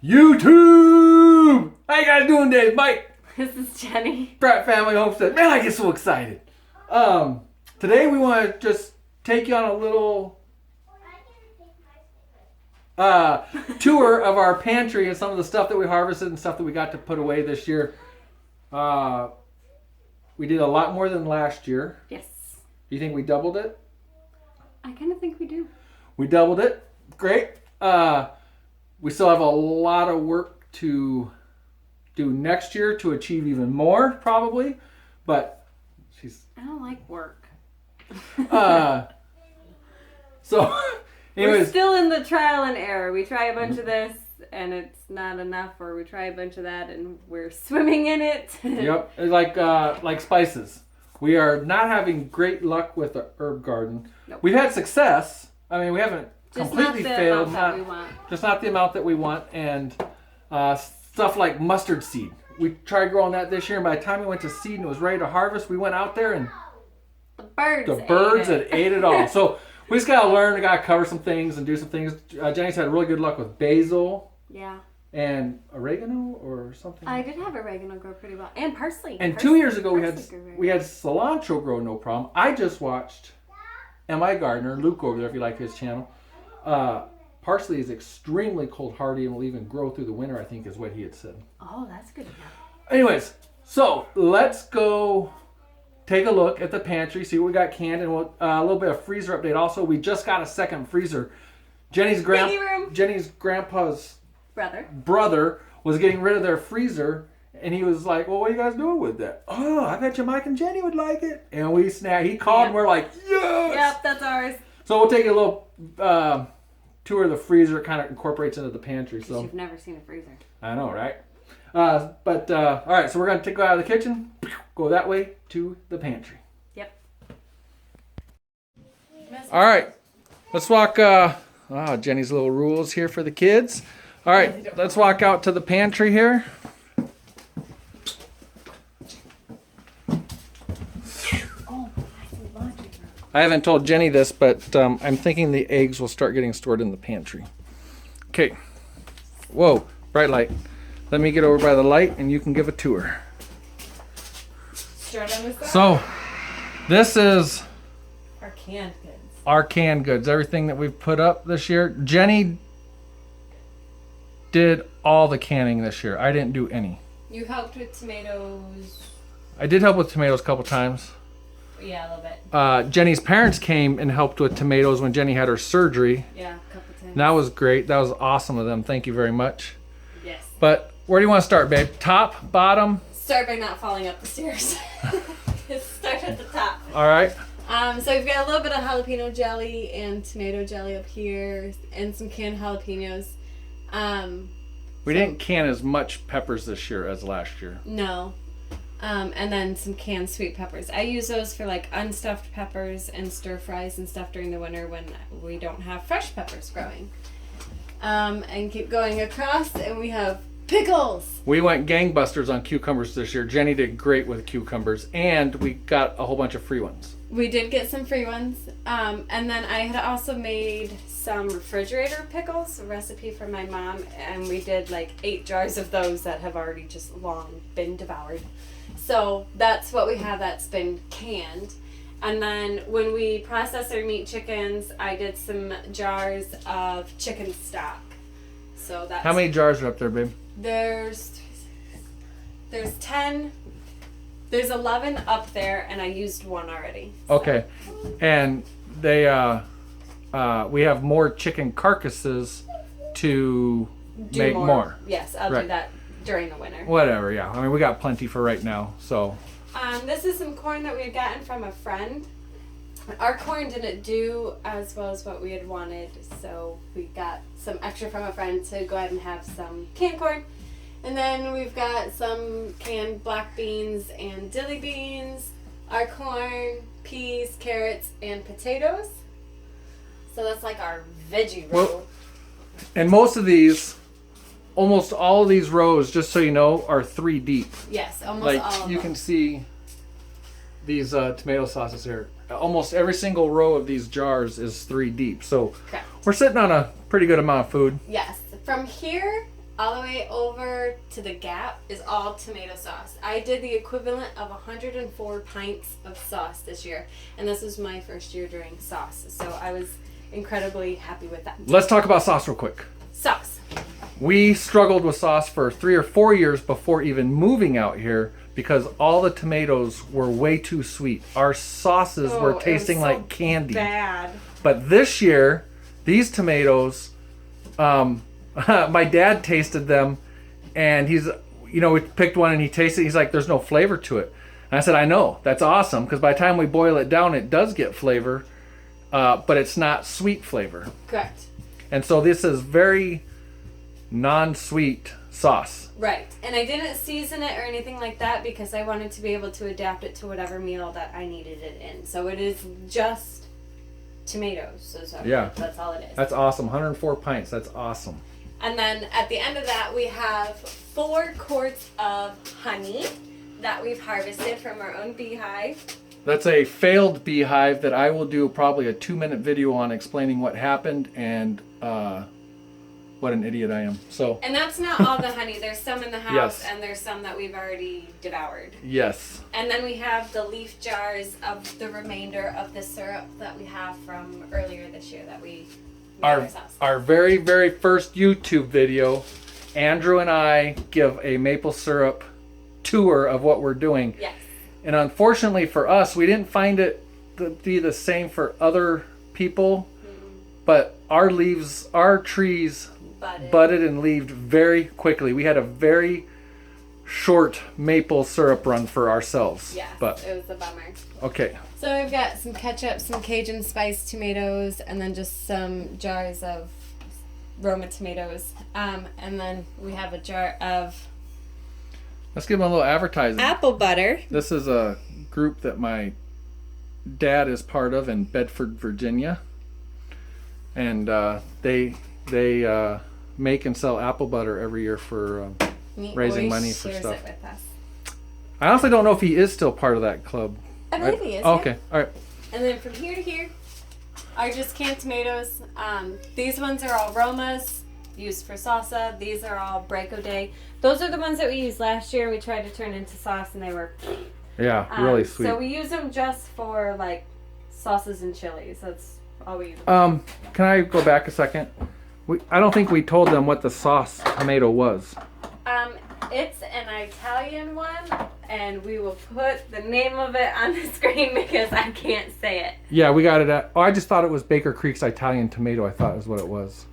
YouTube! How you guys doing today, Mike? This is Jenny. Pratt Family Homestead. Man, I get so excited. Today we want to just take you on a little tour of our pantry and some of the stuff that we harvested and stuff that we got to put away this year. We did a lot more than last year. Yes. Do you think we doubled it? I kind of think we do. We doubled it. Great. We still have a lot of work to do next year to achieve even more, probably. But I don't like work. So, anyways. We're still in the trial and error. We try a bunch of this and it's not enough, or we try a bunch of that and we're swimming in it. Yep. Like spices. We are not having great luck with the herb garden. Nope. We've had success. I mean, we haven't Just completely not the failed. amount that we want. Just not the amount that we want. And stuff like mustard seed. We tried growing that this year, and by the time we went to seed and it was ready to harvest, we went out there and The birds had ate it all. So we just got to learn. We got to cover some things and do some things. Jenny's had really good luck with basil. Yeah. And oregano or something. I did have oregano grow pretty well. And parsley. And 2 years ago we had cilantro grow no problem. I just watched M.I. Gardner, Luke over there if you like his channel. Parsley is extremely cold hardy and will even grow through the winter, I think is what he had said. Oh, that's good to know. Anyways, so let's go take a look at the pantry, see what we got canned, and a little bit of freezer update. Also, we just got a second freezer. Jenny's grandpa's brother was getting rid of their freezer, and he was like, well, what are you guys doing with that? Oh, I bet you Mike and Jenny would like it. And we snapped. He called and we're like, yes! Yep, that's ours. So we'll take a little tour of the freezer. It kind of incorporates into the pantry. So you've never seen a freezer. I know, right? All right, so we're going to go out of the kitchen, go that way to the pantry. Yep. All right, let's walk. Jenny's little rules here for the kids. All right, let's walk out to the pantry here. I haven't told Jenny this, but I'm thinking the eggs will start getting stored in the pantry. Okay. Whoa, bright light. Let me get over by the light and you can give a tour. Start on this side. So, this is Our canned goods. our canned goods. Everything that we've put up this year. Jenny did all the canning this year. I didn't do any. You helped with tomatoes. I did help with tomatoes a couple times. Yeah, a little bit. Jenny's parents came and helped with tomatoes when Jenny had her surgery. Yeah, a couple times. And that was great. That was awesome of them. Thank you very much. Yes. But where do you want to start, babe? Top, bottom? Start by not falling up the stairs. Start at the top. All right. So we've got a little bit of jalapeno jelly and tomato jelly up here, and some canned jalapenos. We didn't can as much peppers this year as last year. No. And then some canned sweet peppers. I use those for like unstuffed peppers and stir fries and stuff during the winter when we don't have fresh peppers growing. And keep going across, and we have pickles. We went gangbusters on cucumbers this year. Jenny did great with cucumbers, and we got a whole bunch of free ones. We did get some free ones. And then I had also made some refrigerator pickles, a recipe from my mom, and we did like 8 jars of those that have already just long been devoured. So that's what we have that's been canned. And then when we process our meat chickens, I did some jars of chicken stock. So that's... How many jars are up there, babe? There's 10. There's 11 up there, and I used one already. So. Okay. And they we have more chicken carcasses to make more. Yes, I'll do that during the winter. Whatever, yeah. I mean, we got plenty for right now, so. This is some corn that we had gotten from a friend. Our corn didn't do as well as what we had wanted, so we got some extra from a friend to go ahead and have some canned corn. And then we've got some canned black beans and dilly beans, our corn, peas, carrots, and potatoes. So that's like our veggie row. Well, and most of these, almost all of these rows, just so you know, are 3 deep. Yes, almost like, all of them. Like you can see these tomato sauces here. Almost every single row of these jars is 3 deep. So Correct. We're sitting on a pretty good amount of food. Yes. From here all the way over to the Gap is all tomato sauce. I did the equivalent of 104 pints of sauce this year, and this was my first year doing sauce, so I was incredibly happy with that. Let's talk about sauce real quick. Sauce. We struggled with sauce for 3 or 4 years before even moving out here because all the tomatoes were way too sweet. Our sauces were tasting like candy. Bad. But this year, these tomatoes, my dad tasted them, and we picked one and he tasted it. He's like, there's no flavor to it. And I said, I know, that's awesome, because by the time we boil it down, it does get flavor, but it's not sweet flavor. Correct. And so this is very non-sweet sauce. Right. And I didn't season it or anything like that because I wanted to be able to adapt it to whatever meal that I needed it in. So it is just tomatoes. So yeah. That's all it is. That's awesome. 104 pints. That's awesome. And then at the end of that, we have 4 quarts of honey that we've harvested from our own beehive. That's a failed beehive that I will do probably a 2-minute video on explaining what happened and what an idiot I am. And that's not all the honey. There's some in the house, yes. And there's some that we've already devoured. Yes. And then we have the leaf jars of the remainder of the syrup that we have from earlier this year that we made ourselves. Our very, very first YouTube video, Andrew and I give a maple syrup tour of what we're doing. Yes. And unfortunately for us, we didn't find it to be the same for other people, but our trees budded and leaved very quickly. We had a very short maple syrup run for ourselves. Yeah, but it was a bummer. Okay. So we've got some ketchup, some Cajun spice tomatoes, and then just some jars of Roma tomatoes. And then we have a jar of... Let's give them a little advertising. Apple butter. This is a group that my dad is part of in Bedford, Virginia. And they make and sell apple butter every year for raising money for stuff. It with us. I honestly don't know if he is still part of that club. I believe he is. Oh, okay, all right. And then from here to here are just canned tomatoes. These ones are all Romas, used for salsa. These are all Breako Day. Those are the ones that we used last year. We tried to turn into sauce, and they were... Yeah, really sweet. So we use them just for, like, sauces and chilies. That's all we use them for. Can I go back a second? I don't think we told them what the sauce tomato was. It's an Italian one, and we will put the name of it on the screen because I can't say it. Yeah, we got it at... Oh, I just thought it was Baker Creek's Italian tomato. I thought is what it was.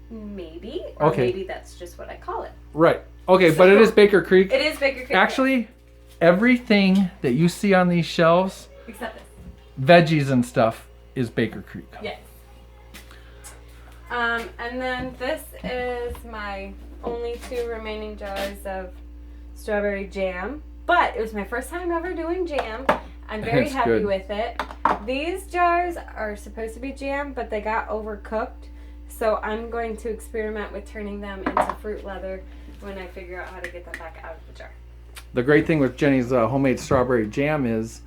Maybe. Or okay. Maybe that's just what I call it. Right. Okay, so, but it is Baker Creek. It is Baker Creek. Actually, everything that you see on these shelves, except this, veggies and stuff, is Baker Creek. Yes. And then this is my only 2 remaining jars of strawberry jam. But it was my first time ever doing jam. I'm very happy with it. These jars are supposed to be jam, but they got overcooked. So I'm going to experiment with turning them into fruit leather when I figure out how to get them back out of the jar. The great thing with Jenny's homemade strawberry jam is,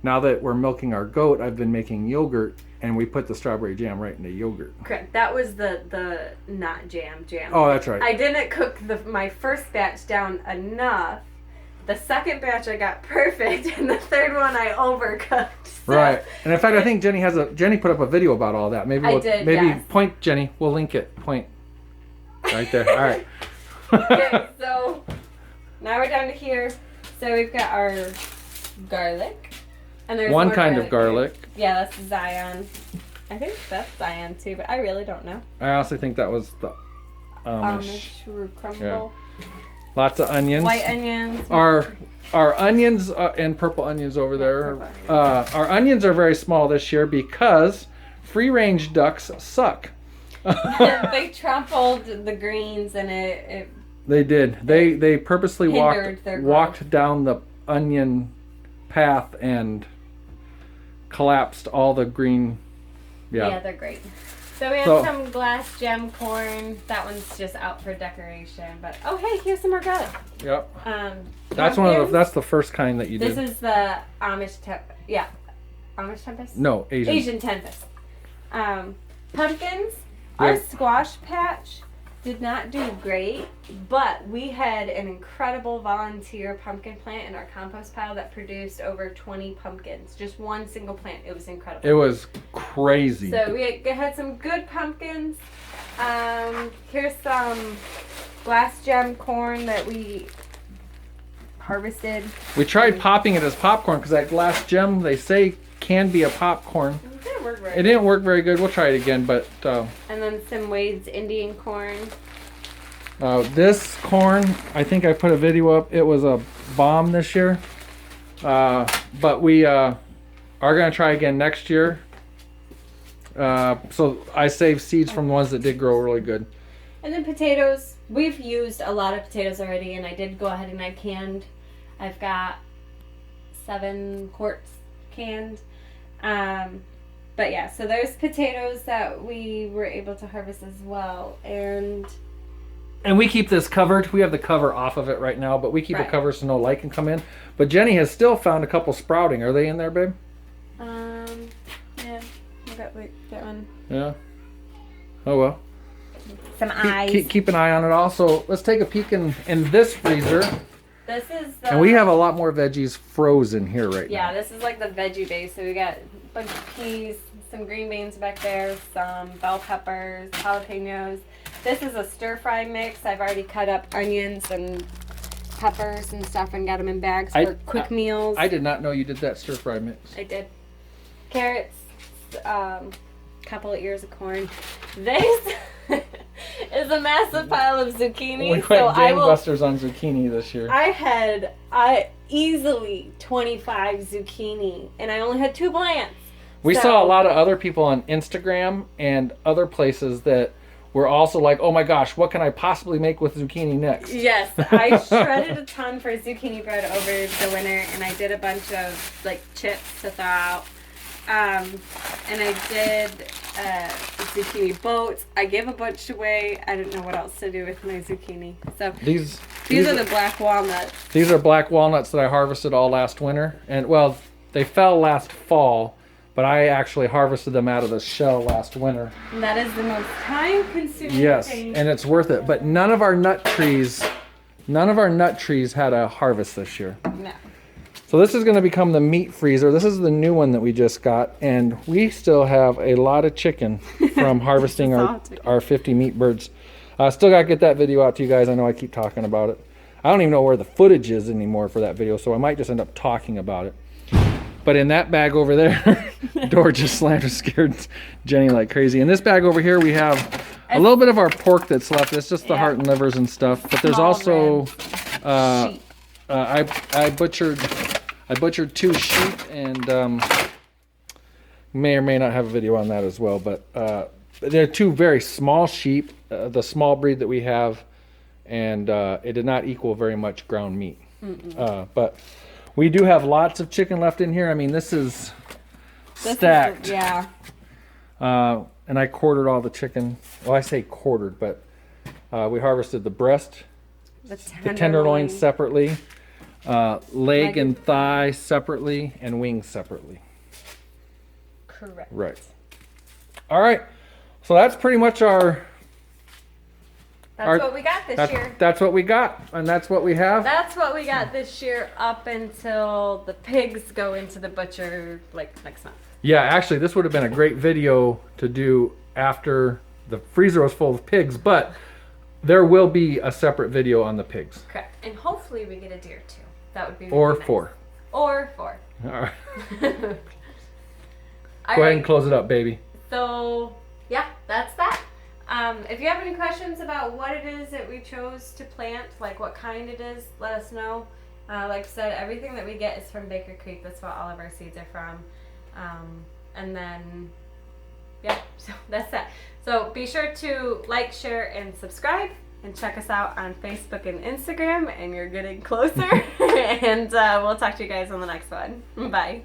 now that we're milking our goat, I've been making yogurt, and we put the strawberry jam right in the yogurt. Correct. That was the not jam. Oh, that's right. I didn't cook my first batch down enough. The second batch I got perfect, and the third one I overcooked. So. Right. And in fact, I think Jenny put up a video about all that. Maybe yes. Point, Jenny. We'll link it. Point. Right there. All right. Okay, so now we're down to here. So we've got our garlic. And there's one kind of garlic. Yeah, that's Zion. I think that's Zion too, but I really don't know. I honestly think that was the Amish crumble. Yeah. Lots of onions. White onions. Our onions and purple onions over there. Our onions are very small this year because free-range ducks suck. They trampled the greens and it They did. They purposely walked down the onion path and collapsed all the green. Yeah, they're great. So we have some glass gem corn. That one's just out for decoration. But oh hey, here's some more garlic. Yep. That's the first kind that you did. This is the Amish Amish tempest? No, Asian tempest. Pumpkins. Our squash patch did not do great, but we had an incredible volunteer pumpkin plant in our compost pile that produced over 20 pumpkins. Just one single plant. It was incredible. It was crazy. So we had some good pumpkins. Here's some glass gem corn that we harvested. We tried popping it as popcorn because that glass gem, they say, can be a popcorn. It didn't work very It didn't work very good. We'll try it again, but... and then some Wade's Indian corn. This corn, I think I put a video up. It was a bomb this year. But we are going to try again next year. So I saved seeds from the ones that did grow really good. And then potatoes. We've used a lot of potatoes already, and I did go ahead and I canned. I've got 7 quarts canned. But yeah, so there's potatoes that we were able to harvest as well. And we keep this covered. We have the cover off of it right now, but we keep it covered so no light can come in. But Jenny has still found a couple sprouting. Are they in there, babe? Yeah. I got that one. Yeah. Oh well. Some eyes. Keep an eye on it also. Let's take a peek in this freezer. This is and we have a lot more veggies frozen here right now. Yeah, this is like the veggie base. So we got a bunch of peas, some green beans back there, some bell peppers, jalapenos. This is a stir fry mix. I've already cut up onions and peppers and stuff and got them in bags for quick meals. I did not know you did that stir fry mix. I did. Carrots, couple of ears of corn. This is a massive pile of zucchini. We went gangbusters on zucchini this year. I had easily 25 zucchini, and I only had 2 plants. We saw a lot of other people on Instagram and other places that were also like, oh my gosh, what can I possibly make with zucchini next? Yes, I shredded a ton for zucchini bread over the winter, and I did a bunch of like chips to thaw out. And I did zucchini boats. I gave a bunch away. I didn't know what else to do with my zucchini. So these are the black walnuts. These are black walnuts that I harvested all last winter. And well, they fell last fall, but I actually harvested them out of the shell last winter. And that is the most time-consuming thing. And it's worth it. But none of our nut trees had a harvest this year. No. So this is going to become the meat freezer. This is the new one that we just got, and we still have a lot of chicken from harvesting our 50 meat birds. Still got to get that video out to you guys. I know I keep talking about it. I don't even know where the footage is anymore for that video, so I might just end up talking about it. But in that bag over there, door just slammed and scared Jenny like crazy. In this bag over here, we have a little bit of our pork that's left. It's just the heart and livers and stuff. But there's also, I butchered 2 sheep, and may or may not have a video on that as well. But they're 2 very small sheep, the small breed that we have, and it did not equal very much ground meat. But we do have lots of chicken left in here. I mean, this is stacked. And I quartered all the chicken. Well, I say quartered, but we harvested the breast, the tenderloin separately. Leg and thigh separately, and wings separately. Correct. Right. All right. So that's pretty much That's what we got this year. That's what we got, and that's what we have. That's what we got this year up until the pigs go into the butcher like next month. Yeah, actually, this would have been a great video to do after the freezer was full of pigs, but there will be a separate video on the pigs. Correct. And hopefully we get a deer too. That would be really Or nice. 4. Or 4. All right. Go ahead and close it up, baby. So, yeah, that's that. If you have any questions about what it is that we chose to plant, like what kind it is, let us know. Like I said, everything that we get is from Baker Creek. That's what all of our seeds are from. And then, yeah, so that's that. So be sure to like, share, and subscribe. And check us out on Facebook and Instagram. And you're getting closer. And we'll talk to you guys on the next one. Bye.